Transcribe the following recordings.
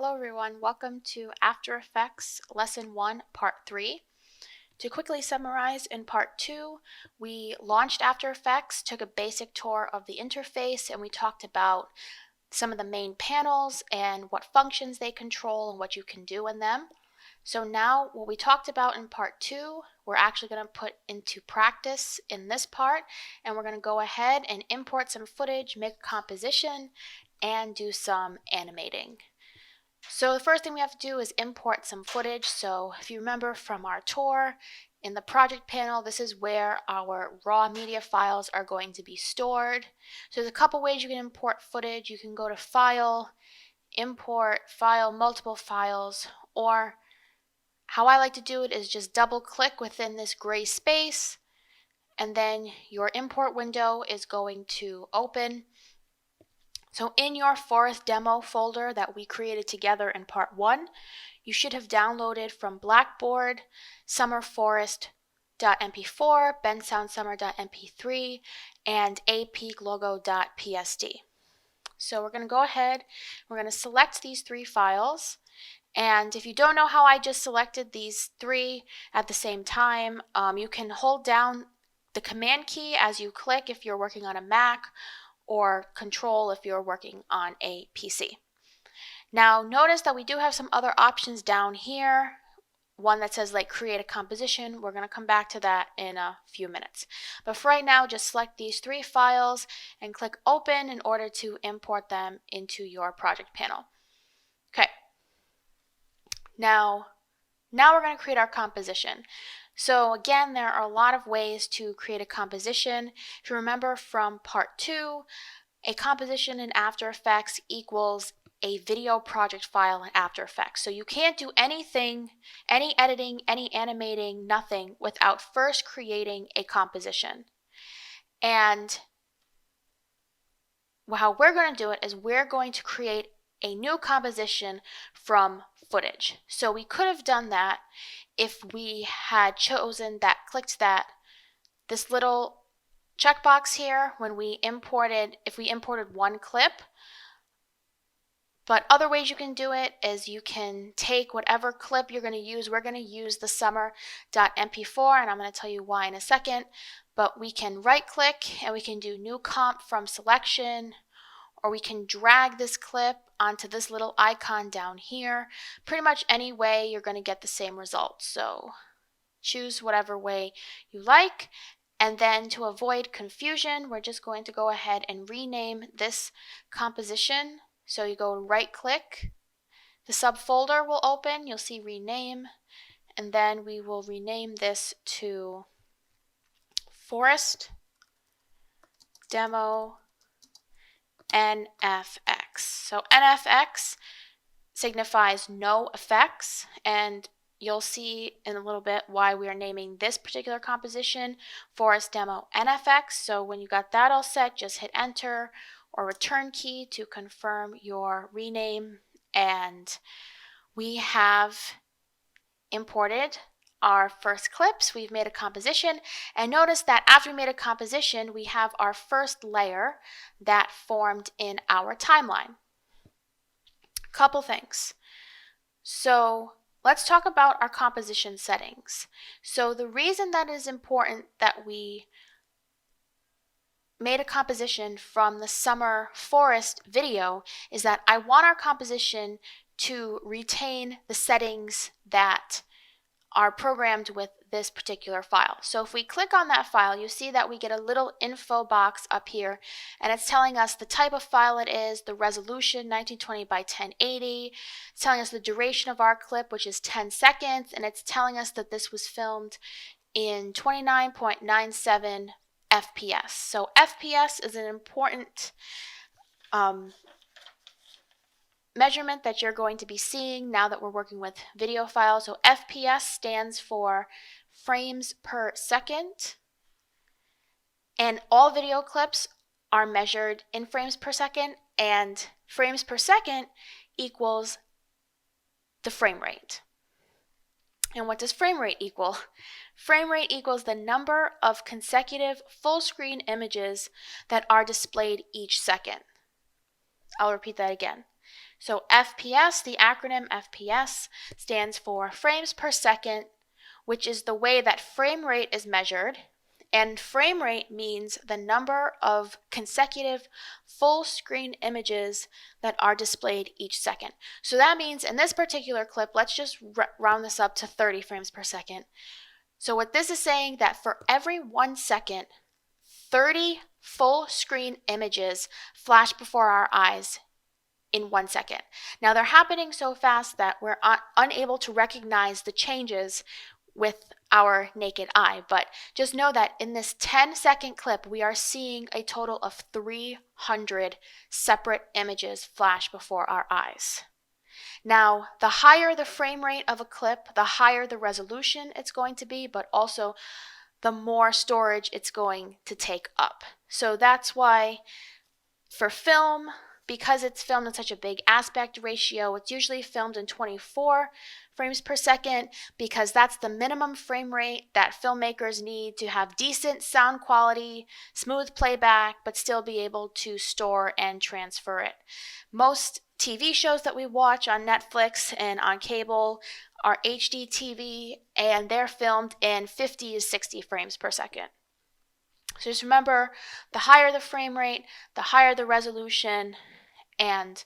Hello everyone, welcome to After Effects Lesson 1, Part 3. To quickly summarize, in Part 2, we launched After Effects, took a basic tour of the interface, and we talked about some of the main panels and what functions they control and what you can do in them. So now what we talked about in Part 2, we're actually going to put into practice in this part, and we're going to go ahead and import some footage, make a composition, and do some animating. So the first thing we have to do is import some footage. So if you remember from our tour, in the project panel, this is where our raw media files are going to be stored. So there's a couple ways you can import footage. You can go to File, Import, File, Multiple Files, or how I like to do it is just double click within this gray space, and then your import window is going to open. So in your forest demo folder that we created together in Part 1, you should have downloaded from Blackboard summerforest.mp4, bensoundsummer.mp3, and apeaklogo.psd. So we're going to go ahead, we're going to select these three files, and if you don't know how I just selected these three at the same time, you can hold down the Command key as you click if you're working on a Mac, or Control if you're working on a PC. Now notice that we do have some other options down here. One that says like create a composition. We're going to come back to that in a few minutes. But for right now, just select these three files and click open in order to import them into your project panel. Okay. Now we're going to create our composition. So again, there are a lot of ways to create a composition. If you remember from Part 2, a composition in After Effects equals a video project file in After Effects. So you can't do anything, any editing, any animating, nothing without first creating a composition. And how we're going to do it is we're going to create a new composition from footage. So we could have done that if we had chosen that, clicked this little checkbox here when we imported, if we imported one clip. But other ways you can do it is you can take whatever clip you're going to use. We're going to use the summer.mp4, and I'm going to tell you why in a second. But we can right click and we can do new comp from selection, or we can drag this clip onto this little icon down here. Pretty much any way you're going to get the same result. So choose whatever way you like. And then to avoid confusion, we're just going to go ahead and rename this composition. So you go right click, the subfolder will open, you'll see rename, and then we will rename this to Forest Demo NFX. So NFX signifies no effects, and you'll see in a little bit why we are naming this particular composition Forest Demo NFX. So when you got that all set, just hit enter or return key to confirm your rename, and we have imported our first clips. We've made a composition, and notice that after we made a composition, we have our first layer that formed in our timeline. Couple things. So let's talk about our composition settings. So the reason that it is important that we made a composition from the summer forest video is that I want our composition to retain the settings that are programmed with this particular file. So if we click on that file, you see that we get a little info box up here, and it's telling us the type of file it is, the resolution 1920 by 1080, it's telling us the duration of our clip, which is 10 seconds, and it's telling us that this was filmed in 29.97 FPS. So FPS is an important measurement that you're going to be seeing now that we're working with video files. So FPS stands for frames per second, and all video clips are measured in frames per second, and frames per second equals the frame rate. And what does frame rate equal? Frame rate equals the number of consecutive full screen images that are displayed each second. I'll repeat that again. So FPS, the acronym FPS, stands for frames per second, which is the way that frame rate is measured. And frame rate means the number of consecutive full screen images that are displayed each second. So that means in this particular clip, let's just round this up to 30 frames per second. So what this is saying that for every 1 second, 30 full screen images flash before our eyes in 1 second. Now they're happening so fast that we're unable to recognize the changes with our naked eye, but just know that in this 10-second clip we are seeing a total of 300 separate images flash before our eyes. Now the higher the frame rate of a clip, the higher the resolution it's going to be, but also the more storage it's going to take up. So that's why for film, because it's filmed in such a big aspect ratio, it's usually filmed in 24 frames per second because that's the minimum frame rate that filmmakers need to have decent sound quality, smooth playback, but still be able to store and transfer it. Most TV shows that we watch on Netflix and on cable are HD TV, and they're filmed in 50 to 60 frames per second. So just remember, the higher the frame rate, the higher the resolution, and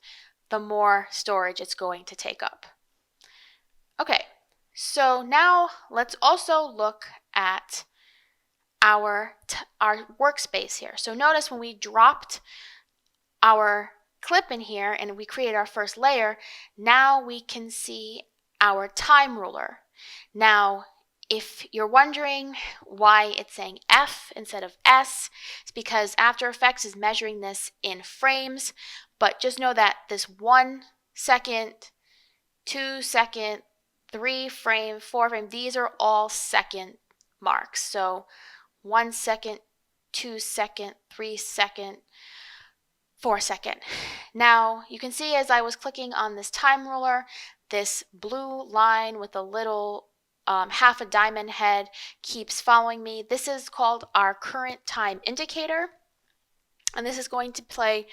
the more storage it's going to take up. Okay, so now let's also look at our workspace here. So notice when we dropped our clip in here and we create our first layer, now we can see our time ruler. Now, if you're wondering why it's saying F instead of S, it's because After Effects is measuring this in frames, but just know that this 1 second, 2 second, 3 frame, 4 frame, these are all second marks. So 1 second, 2 second, 3 second, 4 second. Now you can see as I was clicking on this time ruler, this blue line with a little half a diamond head keeps following me. This is called our current time indicator, and this is going to play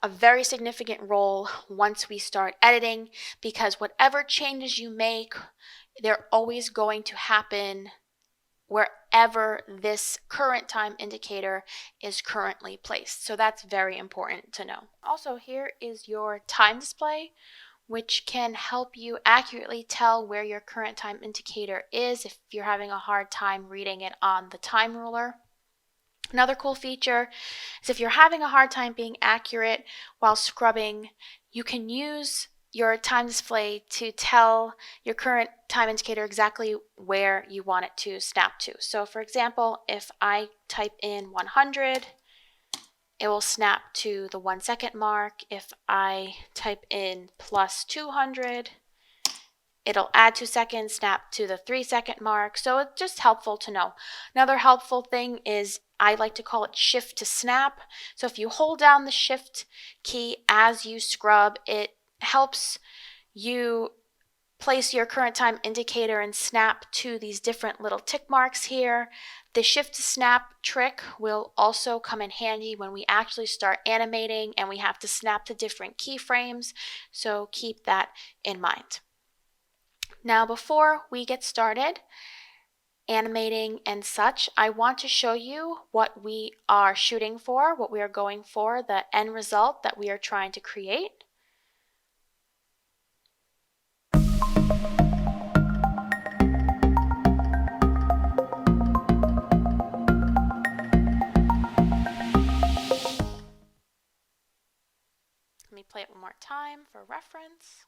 a very significant role once we start editing, because whatever changes you make, they're always going to happen wherever this current time indicator is currently placed. So that's very important to know. Also, here is your time display, which can help you accurately tell where your current time indicator is if you're having a hard time reading it on the time ruler. Another cool feature is if you're having a hard time being accurate while scrubbing, you can use your time display to tell your current time indicator exactly where you want it to snap to. So for example, if I type in 100, it will snap to the 1 second mark. If I type in plus 200, it'll add 2 seconds, snap to the 3 second mark. So it's just helpful to know. Another helpful thing is I like to call it shift to snap. So if you hold down the shift key as you scrub, it helps you place your current time indicator and snap to these different little tick marks here. The shift to snap trick will also come in handy when we actually start animating and we have to snap to different keyframes. So keep that in mind. Now before we get started animating and such, I want to show you what we are shooting for, what we are going for, the end result that we are trying to create. Let me play it one more time for reference.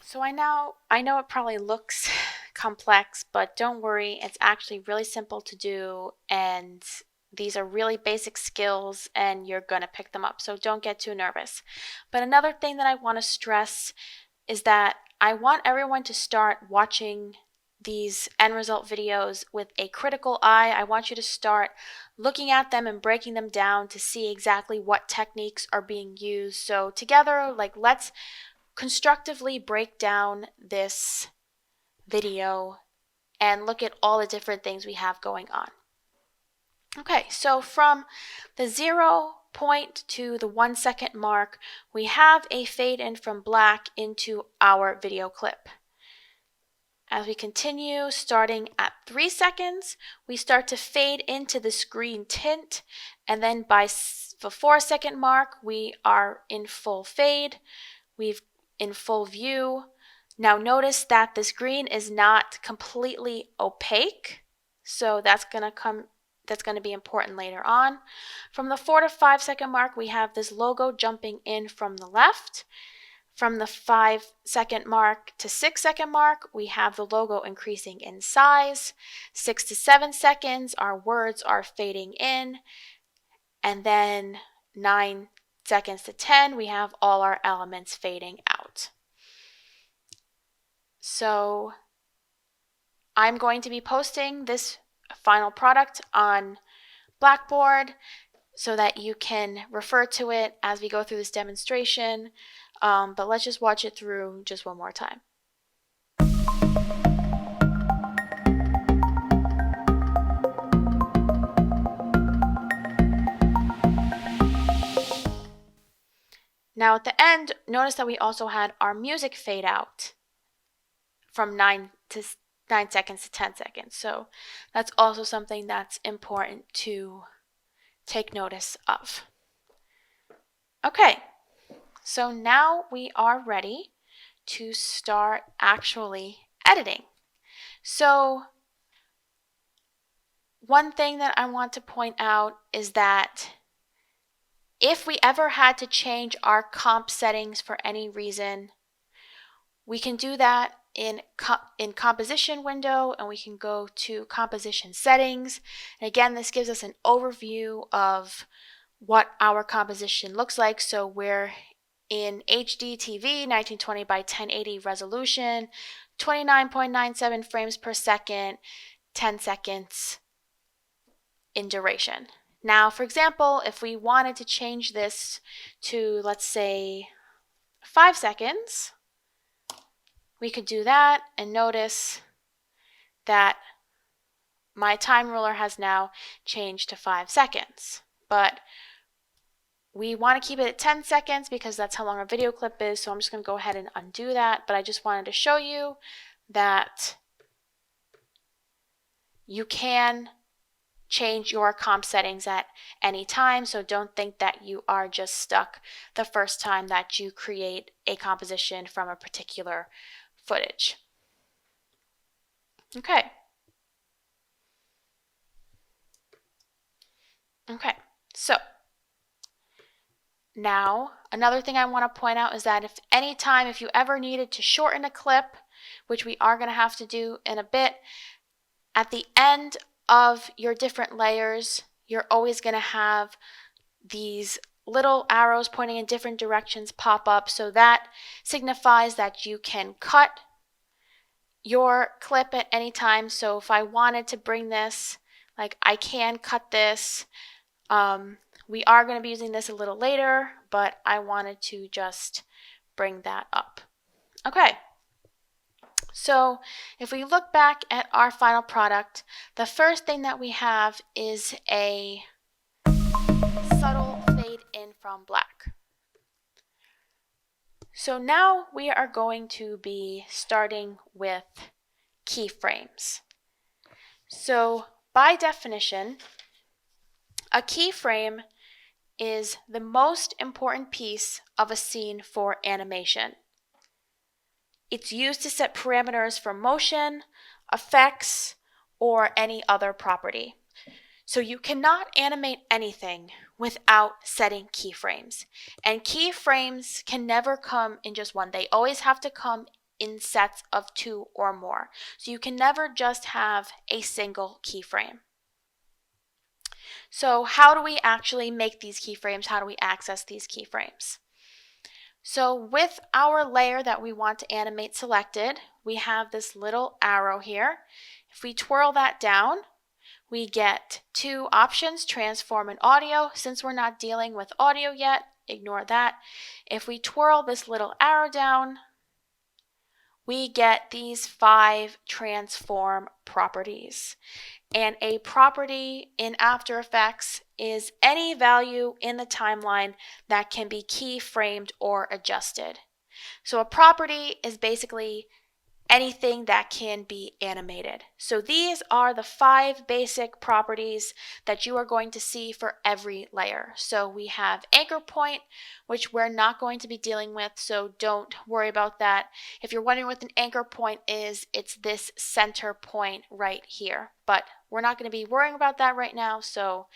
So I know it probably looks complex, but don't worry, it's actually really simple to do, and these are really basic skills and you're gonna pick them up, so don't get too nervous. But another thing that I want to stress is that I want everyone to start watching these end result videos with a critical eye. I want you to start looking at them and breaking them down to see exactly what techniques are being used. So together, let's constructively break down this video and look at all the different things we have going on. Okay, so from the 0 point to the 1 second mark, we have a fade in from black into our video clip. As we continue, starting at 3 seconds, we start to fade into this green tint, and then by the 4 second mark, we are in full fade. We've in full view. Now notice that this green is not completely opaque, so that's going to be important later on. From the 4 to 5 second mark, we have this logo jumping in from the left. From the 5 second mark to 6 second mark, we have the logo increasing in size. 6 to 7 seconds, our words are fading in. And then 9 seconds to 10, we have all our elements fading out. So I'm going to be posting this final product on Blackboard so that you can refer to it as we go through this demonstration. But let's just watch it through just one more time. Now at the end, notice that we also had our music fade out from 9 seconds to 10 seconds. So that's also something that's important to take notice of. Okay, so now we are ready to start actually editing. So one thing that I want to point out is that if we ever had to change our comp settings for any reason, we can do that in composition window, and we can go to composition settings. And again, this gives us an overview of what our composition looks like. So we're in HD TV 1920 by 1080 resolution, 29.97 frames per second, 10 seconds in duration. Now, for example, if we wanted to change this to, let's say, 5 seconds, we could do that, and notice that my time ruler has now changed to 5 seconds. But we want to keep it at 10 seconds because that's how long our video clip is, so I'm just going to go ahead and undo that. But I just wanted to show you that you can change your comp settings at any time, so don't think that you are just stuck the first time that you create a composition from a particular footage. Okay. Okay, so now another thing I want to point out is that if you ever needed to shorten a clip, which we are going to have to do in a bit, at the end of your different layers, you're always going to have these little arrows pointing in different directions pop up, so that signifies that you can cut your clip at any time. So if I wanted to bring this, like, I can cut this. We are going to be using this a little later, but I wanted to just bring that up. Okay. So if we look back at our final product, the first thing that we have is a subtle fade in from black. So now we are going to be starting with keyframes. So by definition, a keyframe is the most important piece of a scene for animation. It's used to set parameters for motion, effects, or any other property. So you cannot animate anything without setting keyframes. And keyframes can never come in just one. They always have to come in sets of 2 or more. So you can never just have a single keyframe. So how do we actually make these keyframes? How do we access these keyframes? So with our layer that we want to animate selected, we have this little arrow here. If we twirl that down, we get 2 options, transform and audio. Since we're not dealing with audio yet, ignore that. If we twirl this little arrow down, we get these 5 transform properties. And a property in After Effects is any value in the timeline that can be keyframed or adjusted. So a property is basically anything that can be animated. So these are the 5 basic properties that you are going to see for every layer. So we have anchor point, which we're not going to be dealing with, so don't worry about that. If you're wondering what an anchor point is, it's this center point right here. But we're not going to be worrying about that right now, so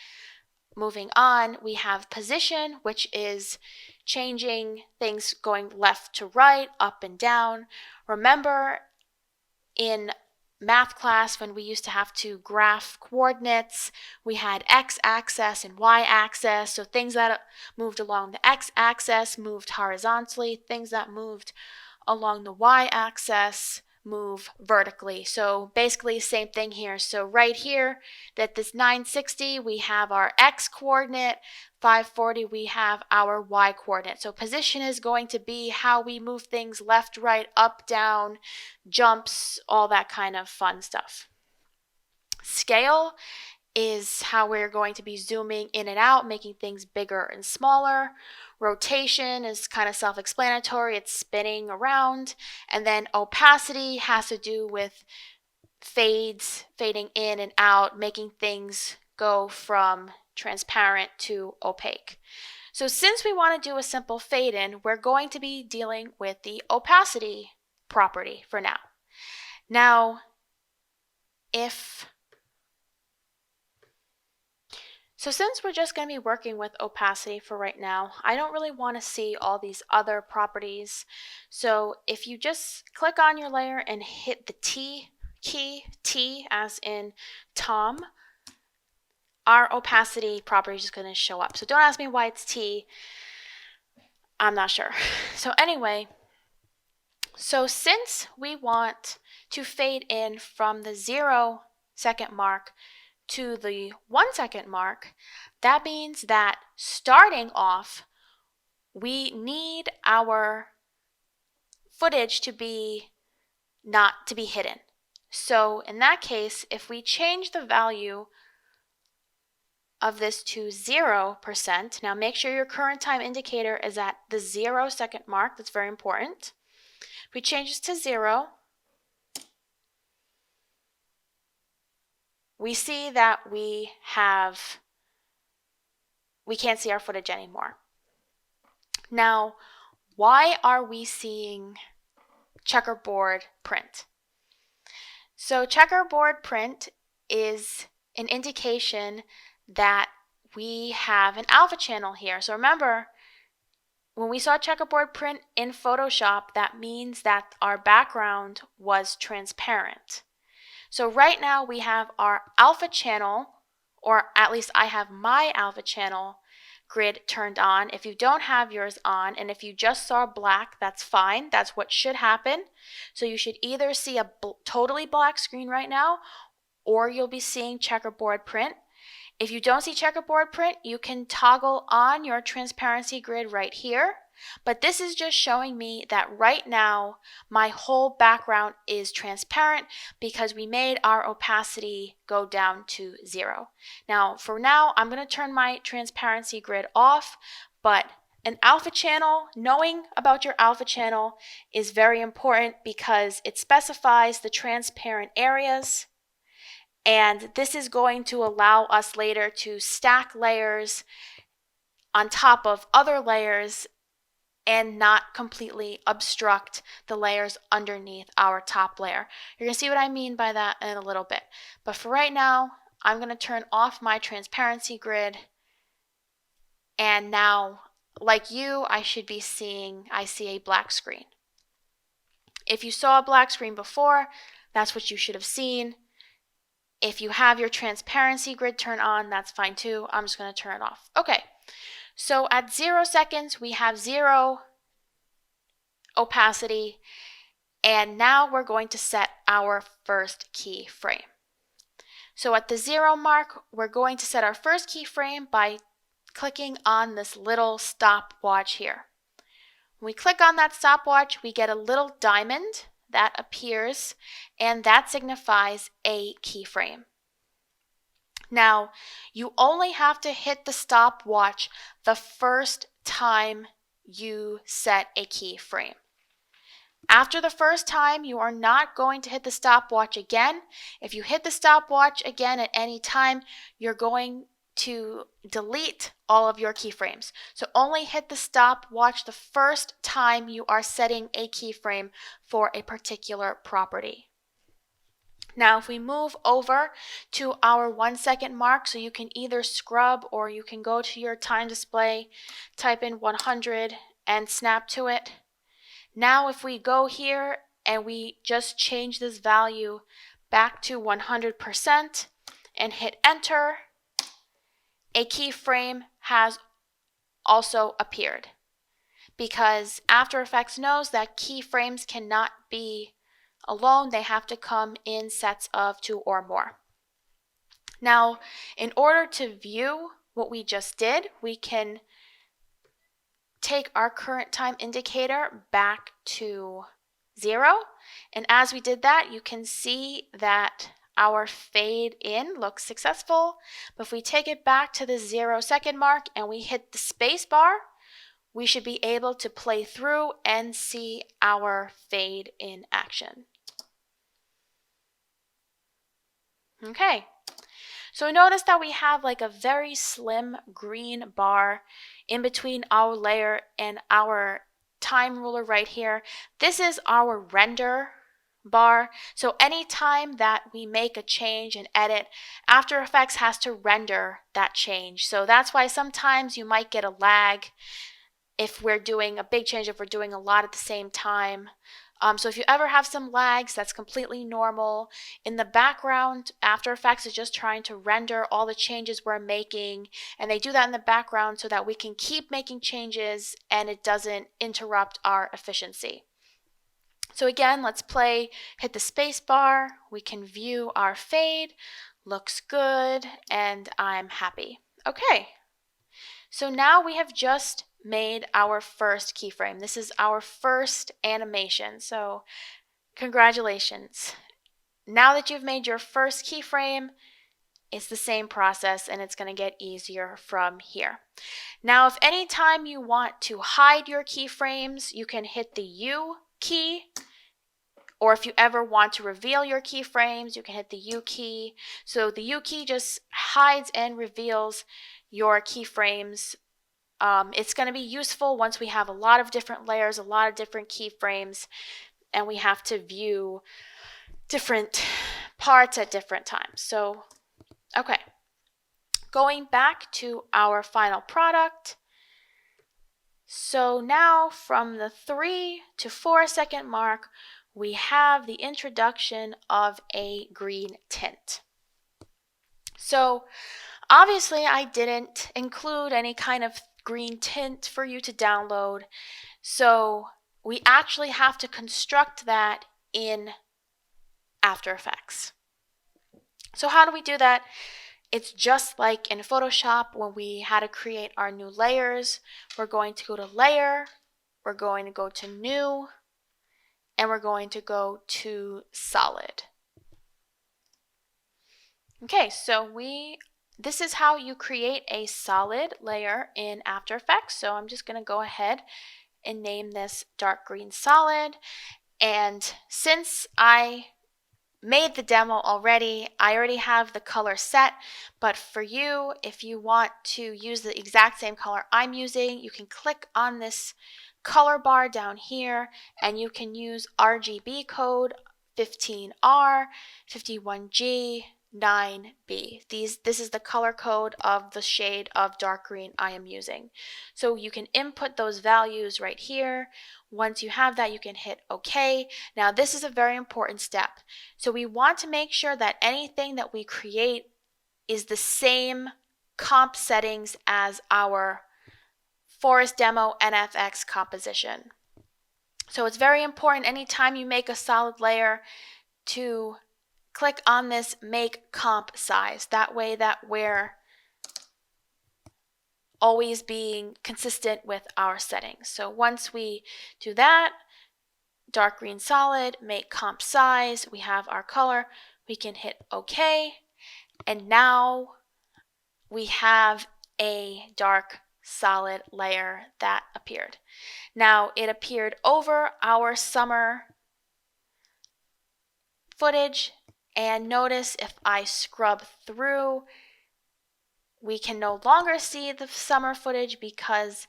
moving on, we have position, which is changing things going left to right, up and down. Remember in math class when we used to have to graph coordinates, we had x-axis and y-axis. So things that moved along the x-axis moved horizontally, things that moved along the y-axis move vertically. So basically same thing here. So right here, that this 960, we have our x coordinate, 540, we have our y coordinate. So position is going to be how we move things left, right, up, down, jumps, all that kind of fun stuff. Scale is how we're going to be zooming in and out, making things bigger and smaller. Rotation is kind of self-explanatory, it's spinning around. And then opacity has to do with fading in and out, making things go from transparent to opaque. So since we want to do a simple fade in, we're going to be dealing with the opacity property for now. Now, since we're just going to be working with opacity for right now, I don't really want to see all these other properties. So if you just click on your layer and hit the T key, T as in Tom, our opacity property is just going to show up. So don't ask me why it's T. I'm not sure. So anyway, so since we want to fade in from the 0 second mark to the 1 second mark, that means that starting off, we need our footage to be not to be hidden. So in that case, if we change the value of this to 0%, now make sure your current time indicator is at the 0 second mark, that's very important. If we change this to 0, we see that we can't see our footage anymore. Now, why are we seeing checkerboard print? So checkerboard print is an indication that we have an alpha channel here. So remember, when we saw checkerboard print in Photoshop, that means that our background was transparent. So right now we have our alpha channel, or at least I have my alpha channel grid turned on. If you don't have yours on, and if you just saw black, that's fine. That's what should happen. So you should either see a totally black screen right now, or you'll be seeing checkerboard print. If you don't see checkerboard print, you can toggle on your transparency grid right here. But this is just showing me that right now my whole background is transparent because we made our opacity go down to 0. Now for now, I'm going to turn my transparency grid off, but an alpha channel, knowing about your alpha channel is very important because it specifies the transparent areas. And this is going to allow us later to stack layers on top of other layers and not completely obstruct the layers underneath our top layer. You're going to see what I mean by that in a little bit. But for right now, I'm going to turn off my transparency grid. And now, like you, I see a black screen. If you saw a black screen before, that's what you should have seen. If you have your transparency grid turned on, that's fine too. I'm just going to turn it off. Okay, so at 0 seconds, we have 0 opacity, and now we're going to set our first keyframe. So at the 0 mark, we're going to set our first keyframe by clicking on this little stopwatch here. When we click on that stopwatch, we get a little diamond that appears, and that signifies a keyframe. Now, you only have to hit the stopwatch the first time you set a keyframe. After the first time, you are not going to hit the stopwatch again. If you hit the stopwatch again at any time, you're going to delete all of your keyframes. So only hit the stopwatch the first time you are setting a keyframe for a particular property. Now, if we move over to our 1 second mark, so you can either scrub or you can go to your time display, type in 100 and snap to it. Now, if we go here and we just change this value back to 100% and hit enter, a keyframe has also appeared, because After Effects knows that keyframes cannot be alone, they have to come in sets of 2 or more. Now, in order to view what we just did, we can take our current time indicator back to 0, and as we did that, you can see that our fade in looks successful. But if we take it back to the 0 second mark and we hit the space bar, we should be able to play through and see our fade in action. Okay, so notice that we have like a very slim green bar in between our layer and our time ruler right here. This is our render bar. So anytime that we make a change and edit, After Effects has to render that change. So that's why sometimes you might get a lag if we're doing a big change, if we're doing a lot at the same time. So if you ever have some lags, that's completely normal. In the background, After Effects is just trying to render all the changes we're making, and they do that in the background so that we can keep making changes and it doesn't interrupt our efficiency. So again, let's play, hit the space bar, we can view our fade, looks good, and I'm happy. Okay, so now we have just made our first keyframe. This is our first animation, so congratulations. Now that you've made your first keyframe, it's the same process and it's going to get easier from here. Now, if any time you want to hide your keyframes, you can hit the U key, or if you ever want to reveal your keyframes, you can hit the U key. So the U key just hides and reveals your keyframes. It's going to be useful once we have a lot of different layers, a lot of different keyframes, and we have to view different parts at different times. So, okay, going back to our final product. So now from the 3 to 4 second mark, we have the introduction of a green tint. So obviously I didn't include any kind of green tint for you to download, so we actually have to construct that in After Effects. So how do we do that? It's just like in Photoshop when we had to create our new layers. We're going to go to Layer, we're going to go to New, and we're going to go to Solid. Okay, so this is how you create a solid layer in After Effects. So I'm just going to go ahead and name this dark green solid. And since I made the demo already, I already have the color set. But for you, if you want to use the exact same color I'm using, you can click on this color bar down here and you can use RGB code 15R, 51G, 9B. This is the color code of the shade of dark green I am using. So you can input those values right here. Once you have that, you can hit OK. Now this is a very important step. So we want to make sure that anything that we create is the same comp settings as our Forest Demo NFX composition. So it's very important anytime you make a solid layer to click on this Make Comp Size. That way that we're always being consistent with our settings. So once we do that, dark green solid, make comp size, we have our color, we can hit OK, and now we have a dark solid layer that appeared. Now it appeared over our summer footage, and notice if I scrub through, we can no longer see the summer footage because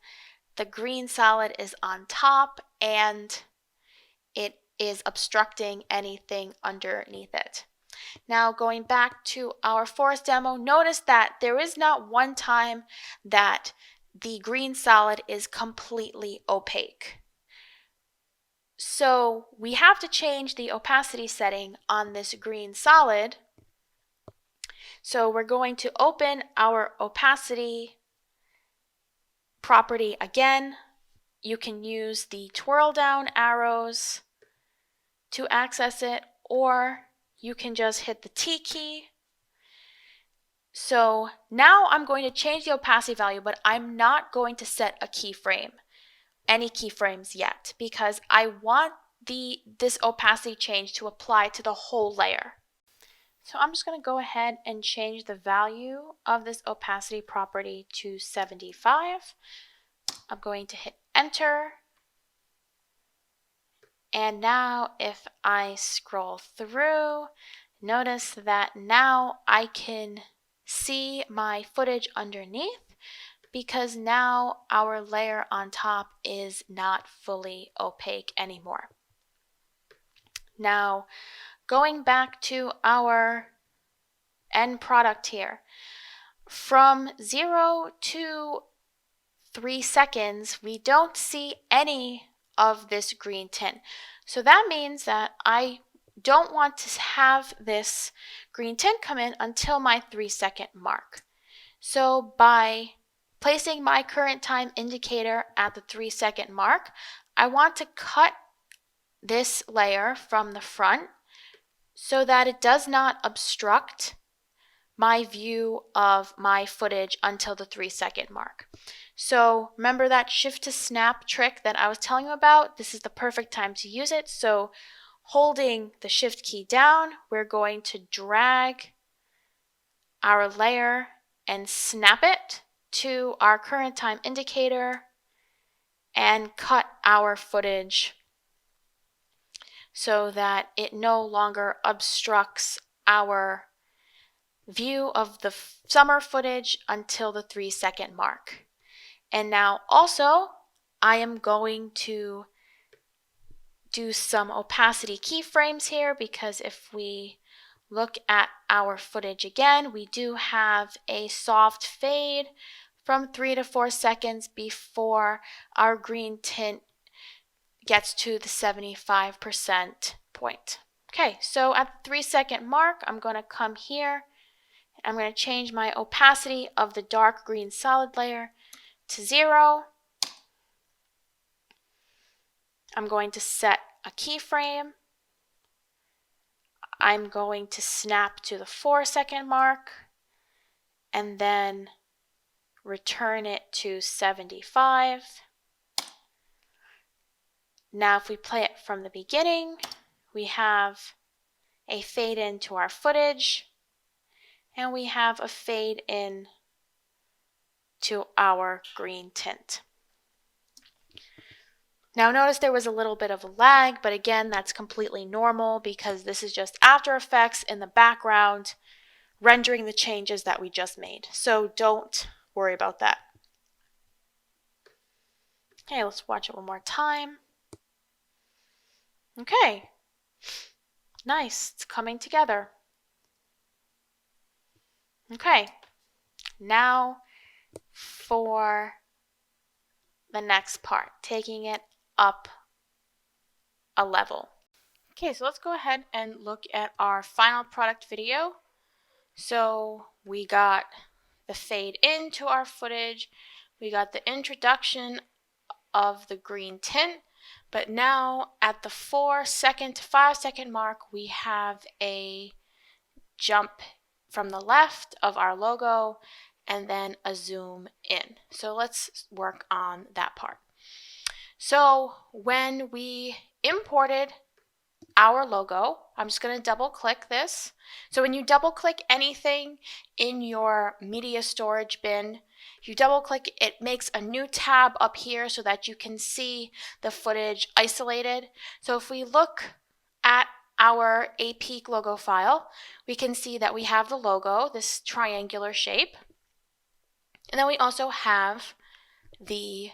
the green solid is on top and it is obstructing anything underneath it. Now going back to our forest demo, notice that there is not one time that the green solid is completely opaque. So we have to change the opacity setting on this green solid. So we're going to open our opacity property again. You can use the twirl down arrows to access it, or you can just hit the T key. So now I'm going to change the opacity value, but I'm not going to set a keyframe, any keyframes yet, because I want this opacity change to apply to the whole layer. So I'm just going to go ahead and change the value of this opacity property to 75. I'm going to hit enter. And now if I scroll through, notice that now I can see my footage underneath because now our layer on top is not fully opaque anymore. Now, going back to our end product here, from 0 to 3 seconds, we don't see any of this green tint. So that means that I don't want to have this green tint come in until my 3-second mark. So by placing my current time indicator at the 3-second mark, I want to cut this layer from the front so that it does not obstruct my view of my footage until the 3-second mark. So remember that shift to snap trick that I was telling you about? This is the perfect time to use it. So holding the shift key down, we're going to drag our layer and snap it to our current time indicator and cut our footage so that it no longer obstructs our view of the summer footage until the 3-second mark. And now also I am going to do some opacity keyframes here, because if we look at our footage again, we do have a soft fade from 3 to 4 seconds before our green tint gets to the 75% point. Okay, so at the 3-second mark, I'm going to come here. I'm going to change my opacity of the dark green solid layer to 0. I'm going to set a keyframe. I'm going to snap to the 4-second mark and then return it to 75. Now if we play it from the beginning, we have a fade in to our footage and we have a fade in to our green tint. Now notice there was a little bit of a lag, but again, that's completely normal because this is just After Effects in the background rendering the changes that we just made. So don't worry about that. Okay, let's watch it one more time. Okay, nice, it's coming together. Okay, now for the next part, taking it up a level. Okay, so let's go ahead and look at our final product video. So we got the fade into our footage, we got the introduction of the green tint, but now at the 4-second to 5-second mark, we have a jump from the left of our logo and then a zoom in. So let's work on that part. So when we imported our logo. I'm just going to double click this. So when you double click anything in your media storage bin, if you double click, it makes a new tab up here so that you can see the footage isolated. So if we look at our AP logo file, we can see that we have the logo, this triangular shape, and then we also have the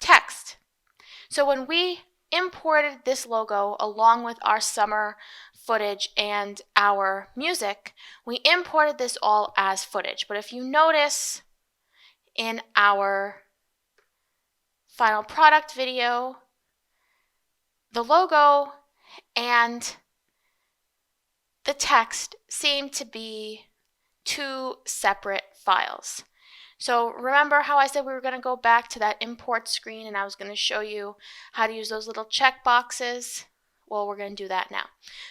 text. So when we imported this logo along with our summer footage and our music, we imported this all as footage. But if you notice in our final product video, the logo and the text seem to be two separate files. So remember how I said we were going to go back to that import screen and I was going to show you how to use those little check boxes? Well, we're going to do that now.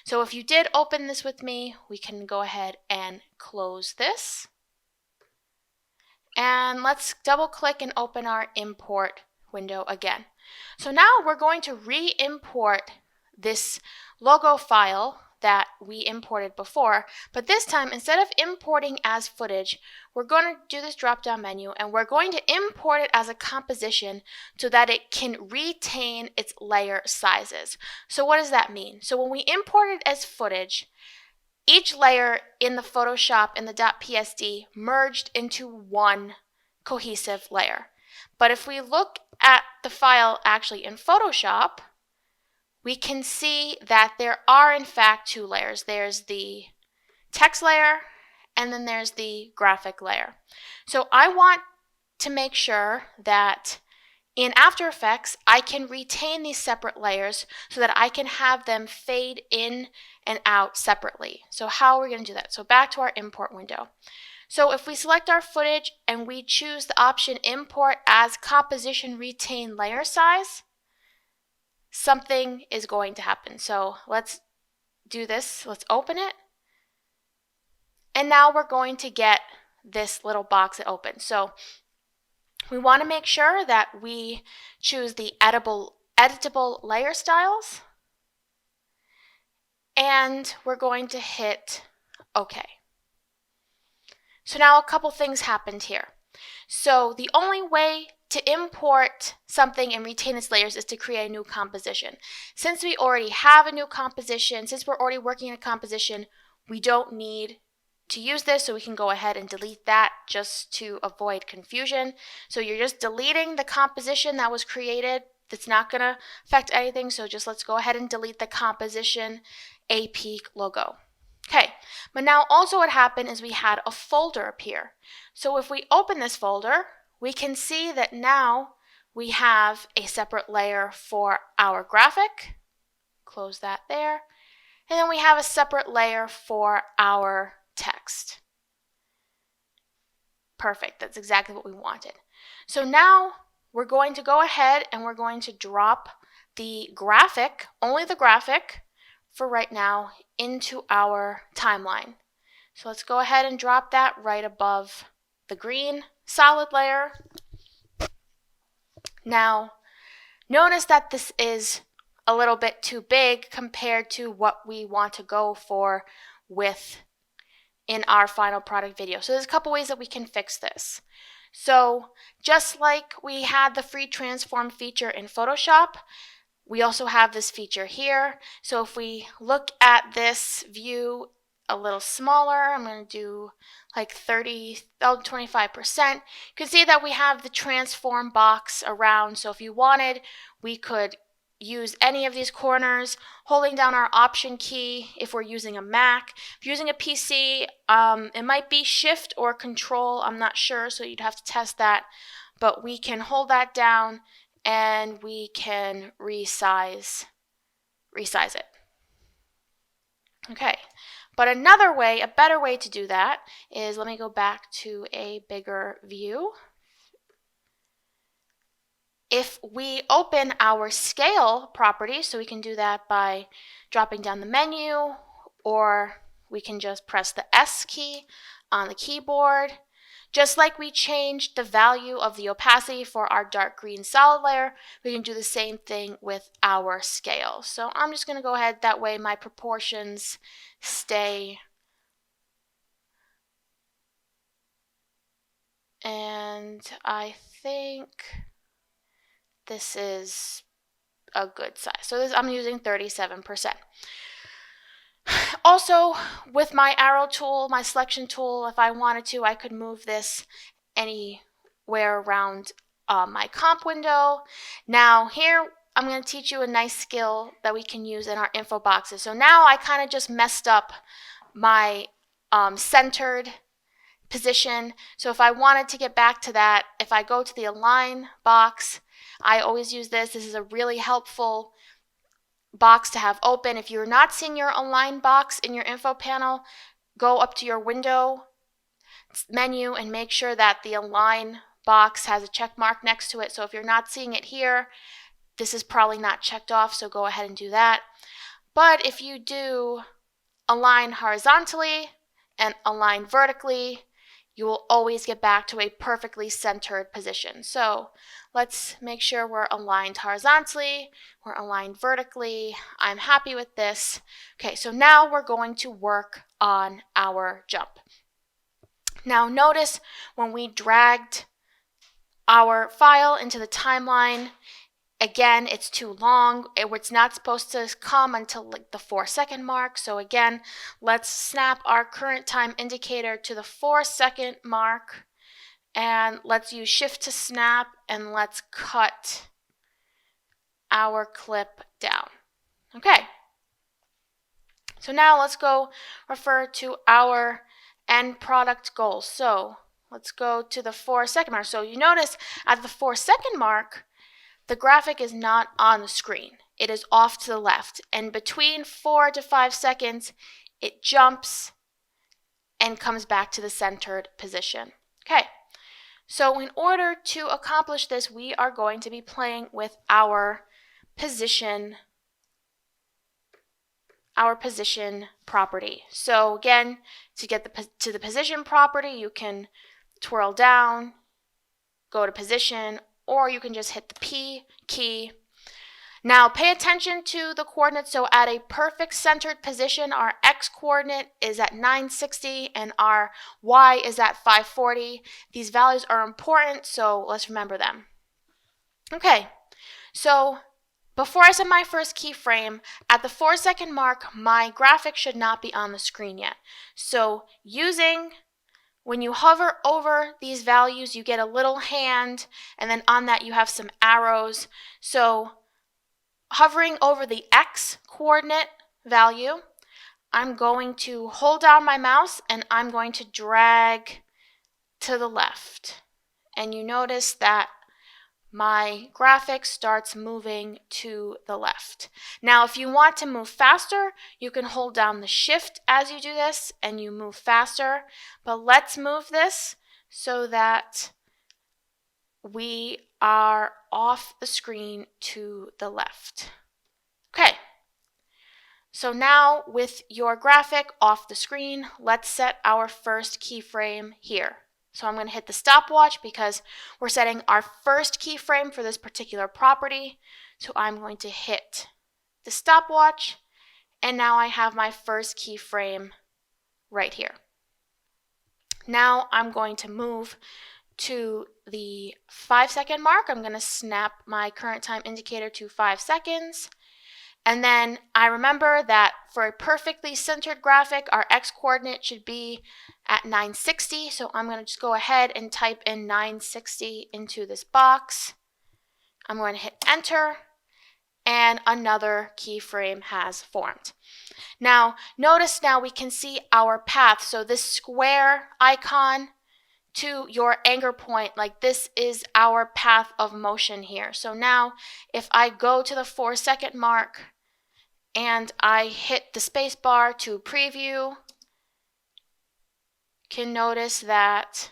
So if you did open this with me, we can go ahead and close this. And let's double click and open our import window again. So now we're going to re-import this logo file that we imported before, but this time instead of importing as footage, we're going to do this drop down menu and we're going to import it as a composition so that it can retain its layer sizes. So what does that mean? So when we import it as footage, each layer in the Photoshop in the .psd merged into one cohesive layer. But if we look at the file actually in Photoshop, we can see that there are in fact two layers. There's the text layer and then there's the graphic layer. So I want to make sure that in After Effects I can retain these separate layers so that I can have them fade in and out separately. So how are we going to do that? So back to our import window. So if we select our footage and we choose the option Import as Composition Retain Layer Size, something is going to happen. So let's do this. Let's open it. And now we're going to get this little box that opens. So we want to make sure that we choose the editable layer styles. And we're going to hit OK. So now a couple things happened here. So the only way to import something and retain its layers is to create a new composition. Since we already have a new composition, since we're already working in a composition, we don't need to use this, so we can go ahead and delete that just to avoid confusion. So you're just deleting the composition that was created. That's not going to affect anything, so just let's go ahead and delete the composition AP logo. Okay, but now also what happened is we had a folder appear. So if we open this folder, we can see that now we have a separate layer for our graphic. Close that there. And then we have a separate layer for our text. Perfect, that's exactly what we wanted. So now we're going to go ahead and we're going to drop the graphic, only the graphic, for right now into our timeline. So let's go ahead and drop that right above the green solid layer. Now notice that this is a little bit too big compared to what we want to go for with in our final product video. So there's a couple ways that we can fix this. So just like we had the free transform feature in Photoshop, we also have this feature here. So if we look at this view a little smaller, I'm going to do like 25%. You can see that we have the transform box around. So if you wanted, we could use any of these corners, holding down our option key if we're using a Mac. If you're using a PC, it might be shift or control, I'm not sure, so you'd have to test that. But we can hold that down and we can resize it. Okay, but another way, a better way to do that is, let me go back to a bigger view. If we open our scale property, so we can do that by dropping down the menu, or we can just press the S key on the keyboard. Just like we changed the value of the opacity for our dark green solid layer, we can do the same thing with our scale. So I'm just going to go ahead, that way my proportions stay. And I think this is a good size. So this, I'm using 37%. Also, with my arrow tool, my selection tool, if I wanted to, I could move this anywhere around my comp window. Now here, I'm going to teach you a nice skill that we can use in our info boxes. So now I kind of just messed up my centered position. So if I wanted to get back to that, if I go to the align box, I always use this. This is a really helpful box to have open. If you're not seeing your align box in your info panel, go up to your window menu and make sure that the align box has a check mark next to it. So if you're not seeing it here, this is probably not checked off, so go ahead and do that. But if you do align horizontally and align vertically, you will always get back to a perfectly centered position. So let's make sure we're aligned horizontally, we're aligned vertically. I'm happy with this. Okay, so now we're going to work on our jump. Now notice when we dragged our file into the timeline, again, it's too long. It's not supposed to come until like the 4-second mark. So again, let's snap our current time indicator to the 4-second mark. And let's use shift to snap and let's cut our clip down. Okay. So now let's go refer to our end product goals. So let's go to the 4-second mark. So you notice at the 4-second mark, the graphic is not on the screen. It is off to the left. And between 4 to 5 seconds, it jumps and comes back to the centered position. Okay, so in order to accomplish this, we are going to be playing with our position property. So again, to get to the position property, you can twirl down, go to position, or you can just hit the P key. Now pay attention to the coordinates. So at a perfect centered position, our X coordinate is at 960 and our Y is at 540. These values are important, so let's remember them. Okay, so before I set my first keyframe, at the 4-second mark, my graphic should not be on the screen yet. So when you hover over these values, you get a little hand, and then on that you have some arrows. So hovering over the X coordinate value, I'm going to hold down my mouse and I'm going to drag to the left. And you notice that my graphic starts moving to the left. Now, if you want to move faster, you can hold down the shift as you do this and you move faster. But let's move this so that we are off the screen to the left. Okay. So now with your graphic off the screen, let's set our first keyframe here. So I'm going to hit the stopwatch because we're setting our first keyframe for this particular property. So I'm going to hit the stopwatch, and now I have my first keyframe right here. Now I'm going to move to the 5-second mark. I'm going to snap my current time indicator to 5 seconds. And then I remember that for a perfectly centered graphic, our X coordinate should be at 960. So I'm going to just go ahead and type in 960 into this box. I'm going to hit enter, and another keyframe has formed. Now, notice now we can see our path. So this square icon to your anchor point, like this is our path of motion here. So now if I go to the 4-second mark and I hit the space bar to preview, you can notice that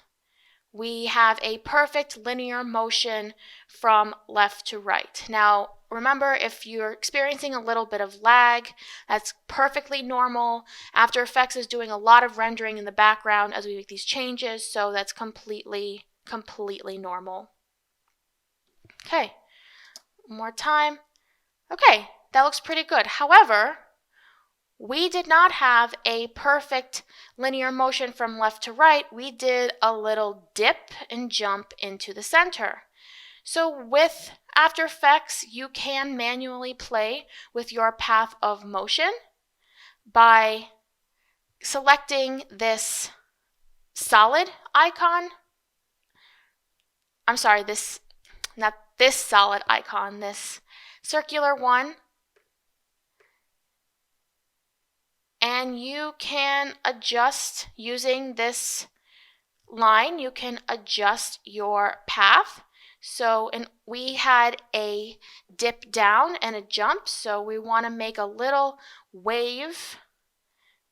we have a perfect linear motion from left to right. Now, remember, if you're experiencing a little bit of lag, that's perfectly normal. After Effects is doing a lot of rendering in the background as we make these changes, so that's completely normal. Okay, one more time. Okay, that looks pretty good. However, we did not have a perfect linear motion from left to right. We did a little dip and jump into the center. So with After Effects, you can manually play with your path of motion by selecting this solid icon. I'm sorry, not this solid icon, this circular one. And you can adjust using this line, you can adjust your path. So we had a dip down and a jump, so we want to make a little wave.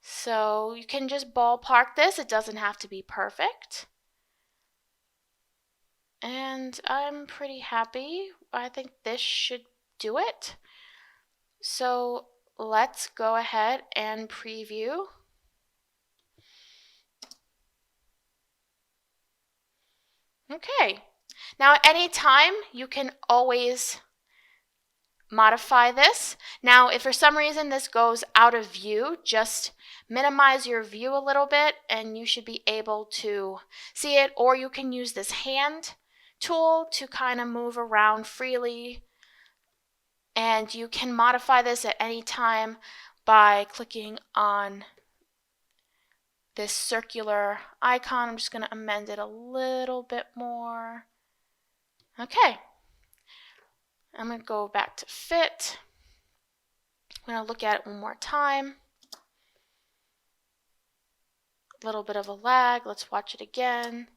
So you can just ballpark this, it doesn't have to be perfect. And I'm pretty happy. I think this should do it. So let's go ahead and preview. Okay, now at any time you can always modify this. Now if for some reason this goes out of view, just minimize your view a little bit and you should be able to see it, or you can use this hand tool to kind of move around freely, and you can modify this at any time by clicking on this circular icon. I'm just going to amend it a little bit more. Okay, I'm going to go back to fit. I'm going to look at it one more time. A little bit of a lag. Let's watch it again.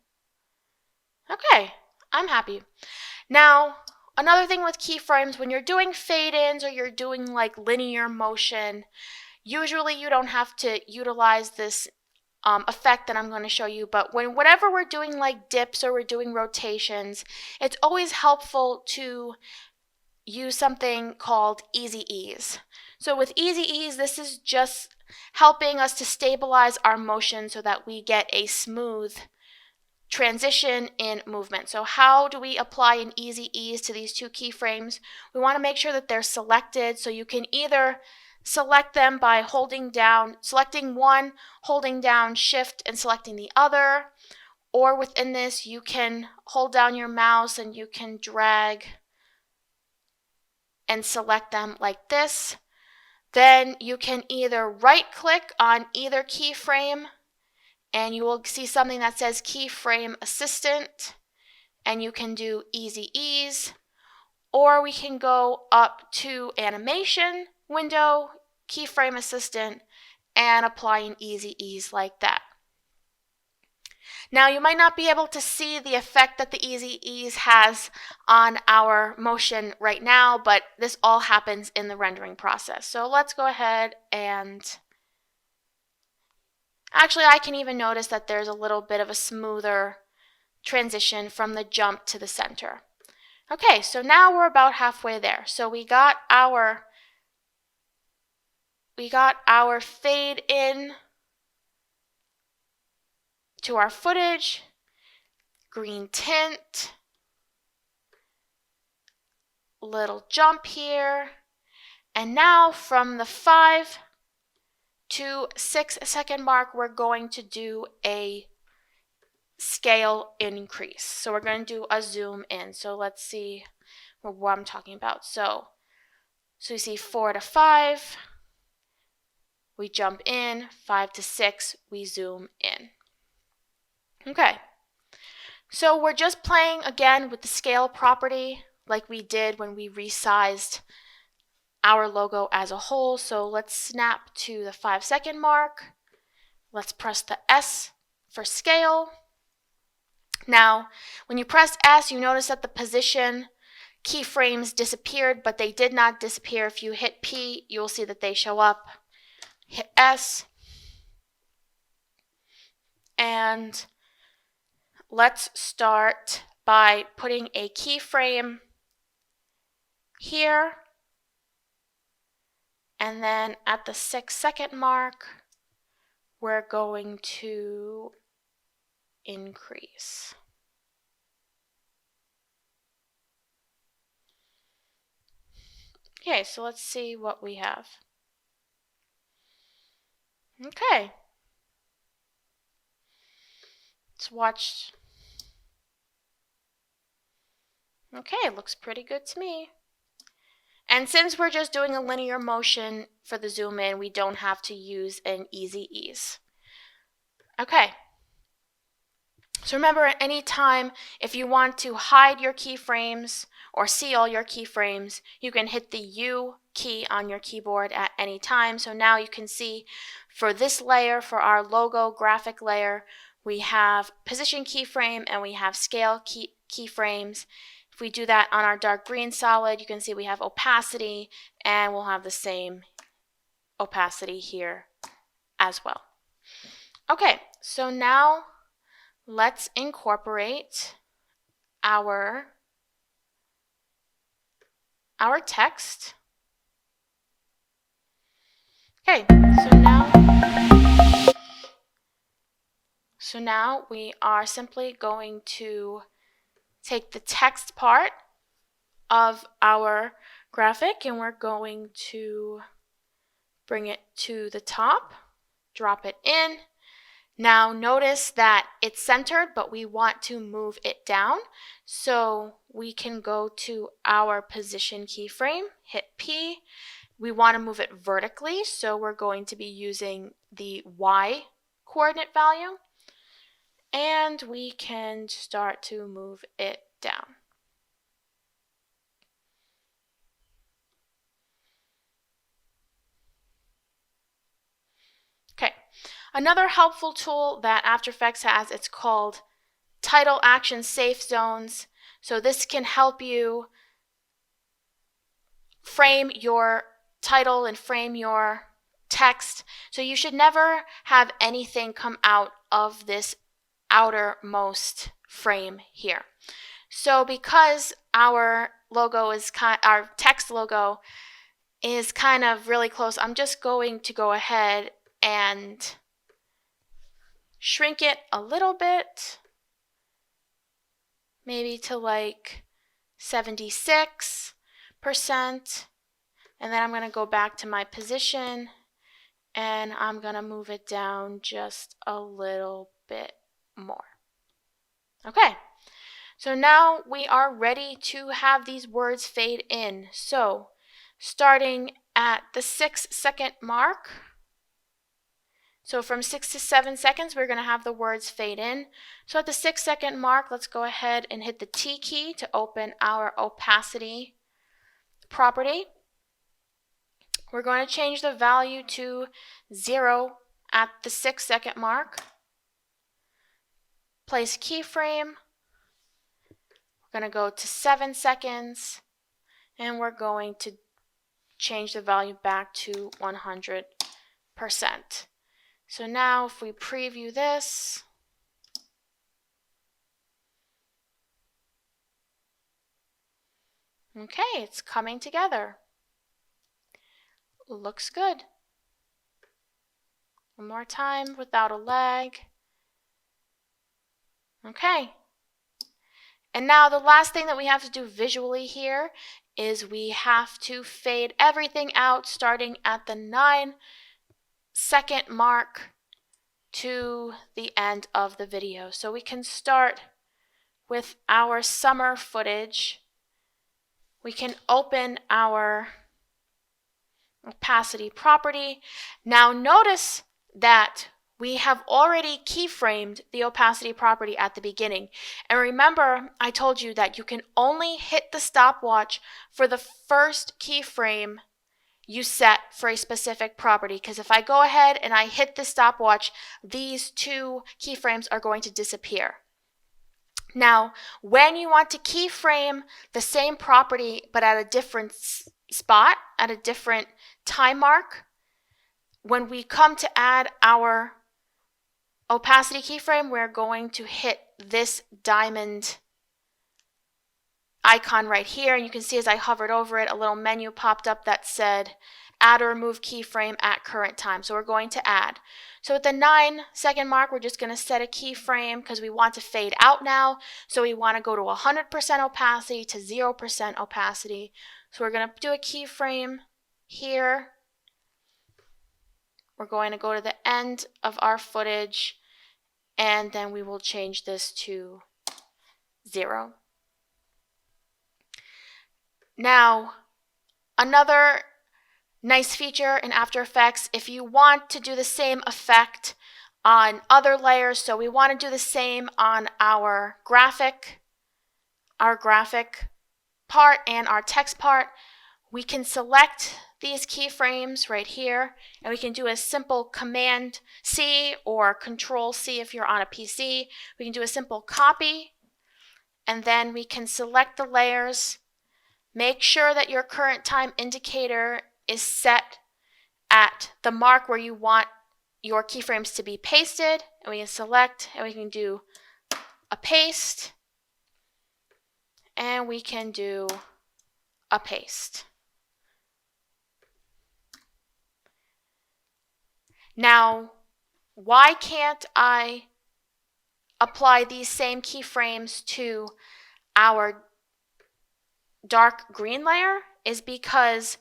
Okay, I'm happy. Now, another thing with keyframes, when you're doing fade-ins or you're doing like linear motion, usually you don't have to utilize this effect that I'm going to show you, but whenever we're doing like dips or we're doing rotations, it's always helpful to use something called Easy Ease. So with Easy Ease, this is just helping us to stabilize our motion so that we get a smooth transition in movement. So how do we apply an Easy Ease to these two keyframes? We want to make sure that they're selected, so you can either select them by selecting one, holding down Shift and selecting the other, or within this you can hold down your mouse and you can drag and select them like this. Then you can either right click on either keyframe and you will see something that says Keyframe Assistant, and you can do Easy Ease, or we can go up to Animation window, Keyframe Assistant, and apply an Easy Ease like that. Now you might not be able to see the effect that the Easy Ease has on our motion right now, but this all happens in the rendering process. So let's go ahead and actually I can even notice that there's a little bit of a smoother transition from the jump to the center. Okay, so now we're about halfway there. So we got our fade in to our footage, green tint, little jump here, and now from the 5 to 6 second mark we're going to do a scale increase. So we're going to do a zoom in. So let's see what I'm talking about. So you see 4 to 5, we jump in, 5 to 6, we zoom in. Okay, so we're just playing again with the scale property like we did when we resized our logo as a whole. So let's snap to the 5 second mark. Let's press the S for scale. Now, when you press S, you notice that the position keyframes disappeared, but they did not disappear. If you hit P, you will see that they show up. Hit S, and let's start by putting a keyframe here, and then at the 6-second mark, we're going to increase. Okay, so let's see what we have. Okay. Let's watch. Okay, looks pretty good to me. And since we're just doing a linear motion for the zoom in, we don't have to use an easy ease. Okay. So remember, at any time, if you want to hide your keyframes or see all your keyframes, you can hit the U key on your keyboard at any time. So now you can see for this layer, for our logo graphic layer, we have position keyframe and we have scale keyframes. If we do that on our dark green solid, you can see we have opacity, and we'll have the same opacity here as well. Okay, so now let's incorporate our text. Okay, so now we are simply going to take the text part of our graphic and we're going to bring it to the top, drop it in. Now notice that it's centered, but we want to move it down. So we can go to our position keyframe, hit P. We want to move it vertically, so we're going to be using the Y coordinate value. And we can start to move it down. Okay, another helpful tool that After Effects has, it's called Title Action Safe Zones. So this can help you frame your title and frame your text. So you should never have anything come out of this outermost frame here. So because our logo is our text logo is kind of really close, I'm just going to go ahead and shrink it a little bit, maybe to like 76%, and then I'm going to go back to my position and I'm going to move it down just a little bit more. Okay, so now we are ready to have these words fade in. So starting at the 6-second mark, so from 6 to 7 seconds, we're going to have the words fade in. So at the 6-second mark, let's go ahead and hit the T key to open our opacity property. We're going to change the value to 0 at the 6-second mark. Place keyframe. We're going to go to 7 seconds, and we're going to change the value back to 100%. So now if we preview this, okay, it's coming together. Looks good. One more time without a lag. Okay. And now the last thing that we have to do visually here is we have to fade everything out starting at the 9-second mark to the end of the video. So we can start with our summer footage. We can open our opacity property. Now notice that we have already keyframed the opacity property at the beginning. And remember, I told you that you can only hit the stopwatch for the first keyframe you set for a specific property. Because if I go ahead and I hit the stopwatch, these two keyframes are going to disappear. Now, when you want to keyframe the same property but at a different spot, at a different time mark, when we come to add our opacity keyframe, we're going to hit this diamond icon right here, and you can see as I hovered over it, a little menu popped up that said add or remove keyframe at current time. So we're going to add. So at the 9-second mark, we're just going to set a keyframe because we want to fade out now. So we want to go to 100% opacity to 0% opacity. So we're going to do a keyframe here. We're going to go to the end of our footage, and then we will change this to 0. Now, another nice feature in After Effects, if you want to do the same effect on other layers, so we want to do the same on our graphic part and our text part, we can select these keyframes right here, and we can do a simple Command C or Control C if you're on a PC. We can do a simple copy, and then we can select the layers. Make sure that your current time indicator is set at the mark where you want your keyframes to be pasted, and we can select, and we can do a paste, and we can do a paste. Now, why can't I apply these same keyframes to our dark green layer? Is because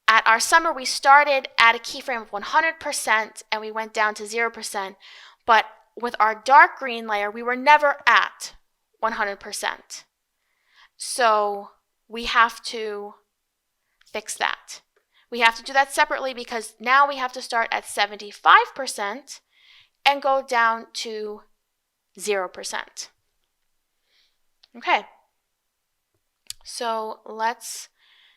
at our summer, we started at a keyframe of 100% and we went down to 0%. But with our dark green layer, we were never at 100%. So we have to fix that. We have to do that separately because now we have to start at 75% and go down to 0%. Okay. So let's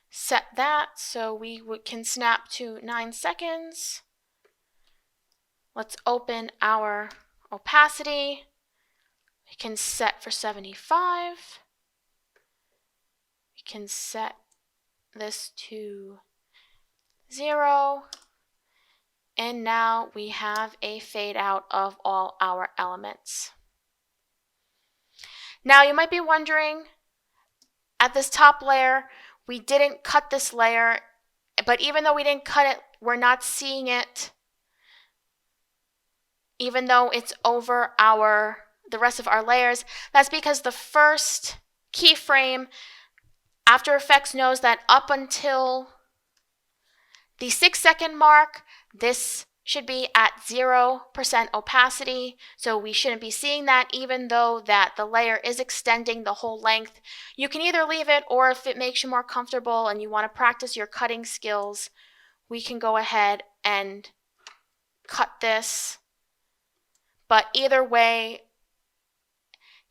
set that so we can snap to 9 seconds. Let's open our opacity. We can set for 75. We can set this to 0. And now we have a fade out of all our elements. Now you might be wondering, at this top layer, we didn't cut this layer, but even though we didn't cut it, we're not seeing it, even though it's over the rest of our layers. That's because the first keyframe, After Effects knows that up until the 6-second mark, this should be at 0% opacity, so we shouldn't be seeing that even though that the layer is extending the whole length. You can either leave it, or if it makes you more comfortable and you want to practice your cutting skills, we can go ahead and cut this. But either way,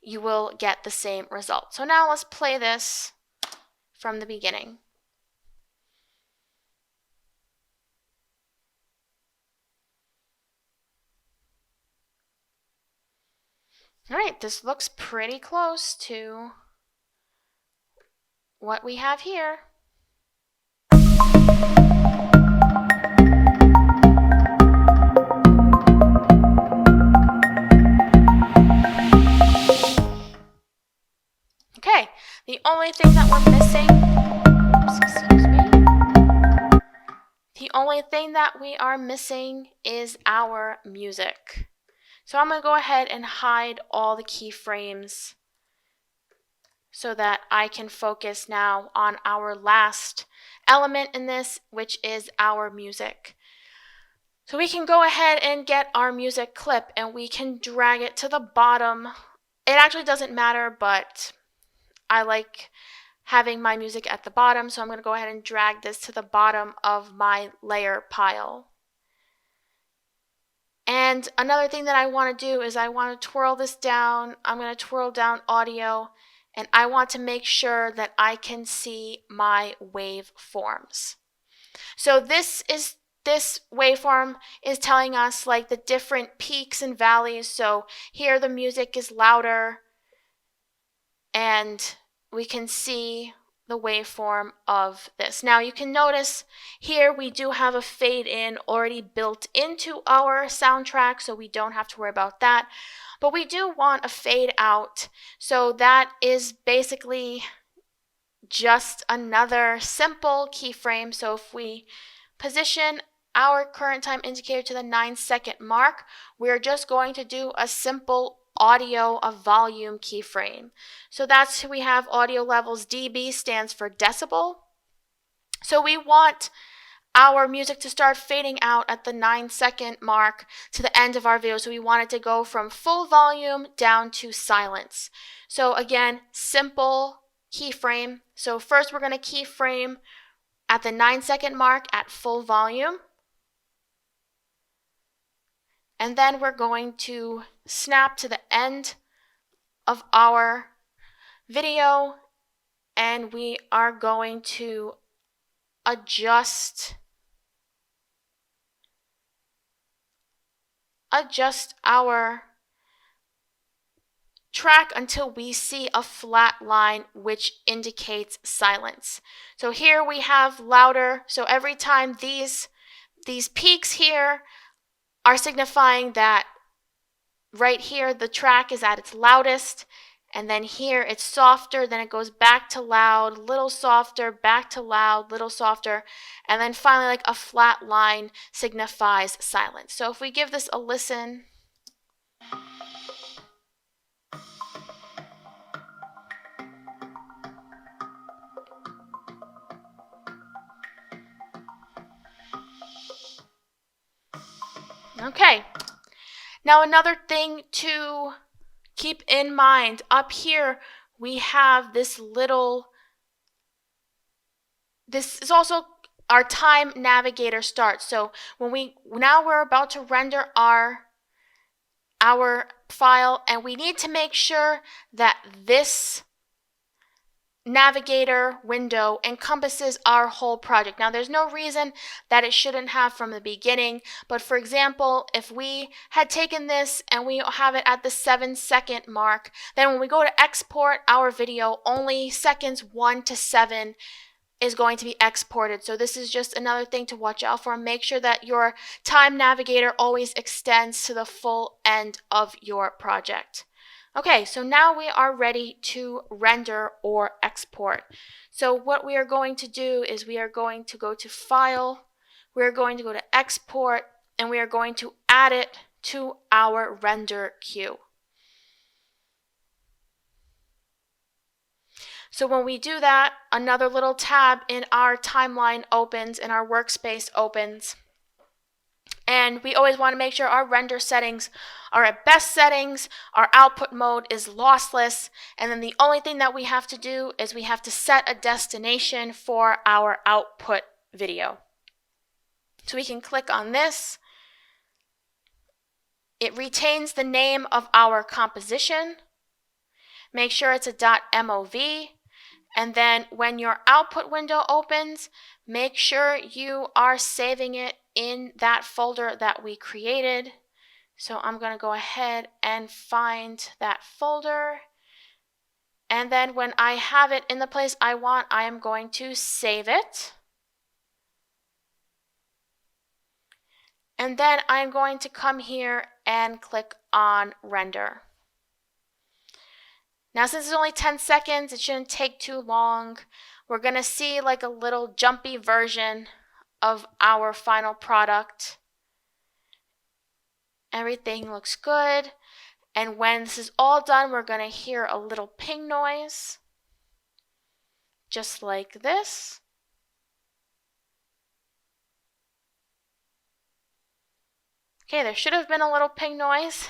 you will get the same result. So now let's play this from the beginning. All right, this looks pretty close to what we have here. Okay, the only thing that we're missing, the only thing that we are missing is our music. So I'm going to go ahead and hide all the keyframes so that I can focus now on our last element in this, which is our music. So we can go ahead and get our music clip and we can drag it to the bottom. It actually doesn't matter, but I like having my music at the bottom, so I'm going to go ahead and drag this to the bottom of my layer pile. And another thing that I want to do is I want to twirl this down. I'm going to twirl down audio, and I want to make sure that I can see my waveforms. So this waveform is telling us like the different peaks and valleys. So here the music is louder, and we can see the waveform of this. Now you can notice here we do have a fade in already built into our soundtrack, so we don't have to worry about that. But we do want a fade out, so that is basically just another simple keyframe. So if we position our current time indicator to the 9-second mark, we're just going to do a simple audio of volume keyframe. So that's, we have audio levels. dB stands for decibel. So we want our music to start fading out at the 9-second mark to the end of our video. So we want it to go from full volume down to silence. So again, simple keyframe. So first we're going to keyframe at the 9-second mark at full volume. And then we're going to snap to the end of our video, and we are going to adjust our track until we see a flat line which indicates silence. So here we have louder, so every time these peaks here are signifying that right here the track is at its loudest, and then here it's softer, then it goes back to loud, little softer, back to loud, little softer, and then finally like a flat line signifies silence. So if we give this a listen, okay. Now another thing to keep in mind, up here we have this is also our time navigator start. So when we're about to render our file, and we need to make sure that this navigator window encompasses our whole project. Now there's no reason that it shouldn't have from the beginning, but for example, if we had taken this and we have it at the 7-second mark, then when we go to export our video, only seconds 1 to 7 is going to be exported. So this is just another thing to watch out for. Make sure that your time navigator always extends to the full end of your project. Okay, so now we are ready to render or export. So what we are going to do is we are going to go to File, we are going to go to Export, and we are going to add it to our render queue. So when we do that, another little tab in our timeline opens, in our workspace opens. And we always want to make sure our render settings are at best settings, our output mode is lossless, and then the only thing that we have to do is we have to set a destination for our output video. So we can click on this. It retains the name of our composition. Make sure it's a .mov. And then when your output window opens, make sure you are saving it in that folder that we created. So I'm going to go ahead and find that folder. And then when I have it in the place I want, I am going to save it. And then I'm going to come here and click on render. Now since it's only 10 seconds, it shouldn't take too long. We're going to see like a little jumpy version of our final product. Everything looks good. And when this is all done, we're going to hear a little ping noise. Just like this. Okay, there should have been a little ping noise.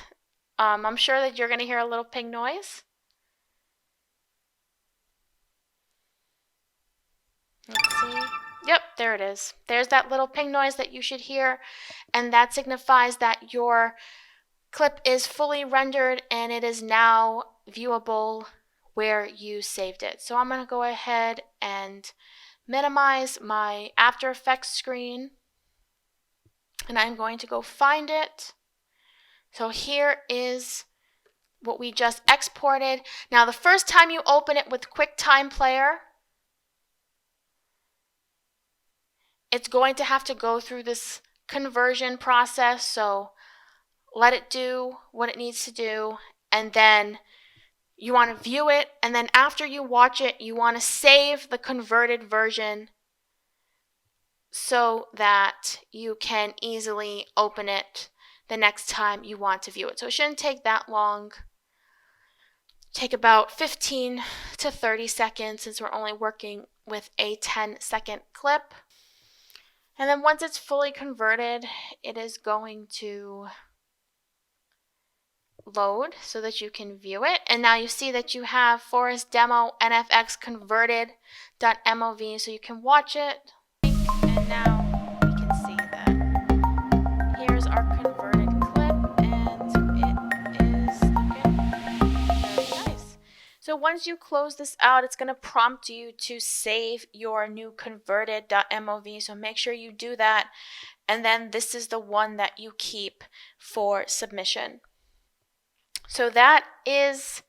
I'm sure that you're going to hear a little ping noise. Let's see. Yep, there it is. There's that little ping noise that you should hear, and that signifies that your clip is fully rendered and it is now viewable where you saved it. So I'm going to go ahead and minimize my After Effects screen, and I'm going to go find it. So here is what we just exported. Now the first time you open it with QuickTime Player, it's going to have to go through this conversion process, so let it do what it needs to do, and then you want to view it, and then after you watch it, you want to save the converted version so that you can easily open it the next time you want to view it. So it shouldn't take that long. Take about 15 to 30 seconds since we're only working with a 10-second clip. And then once it's fully converted, it is going to load so that you can view it. And now you see that you have Forest Demo NFX converted.mov, so you can watch it. And now we can see that here's our converted clip, and it is looking very nice. So once you close this out, it's going to prompt you to save your new converted.mov, so make sure you do that. And then this is the one that you keep for submission. So that is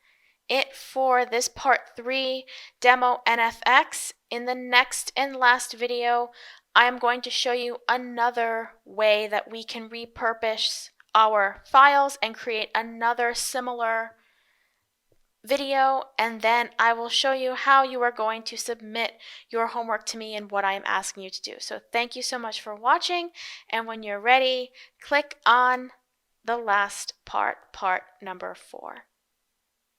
it for this part 3 demo NFX. In the next and last video, I am going to show you another way that we can repurpose our files and create another similar video, and then I will show you how you are going to submit your homework to me and what I am asking you to do. So thank you so much for watching, and when you're ready, click on the last part number 4.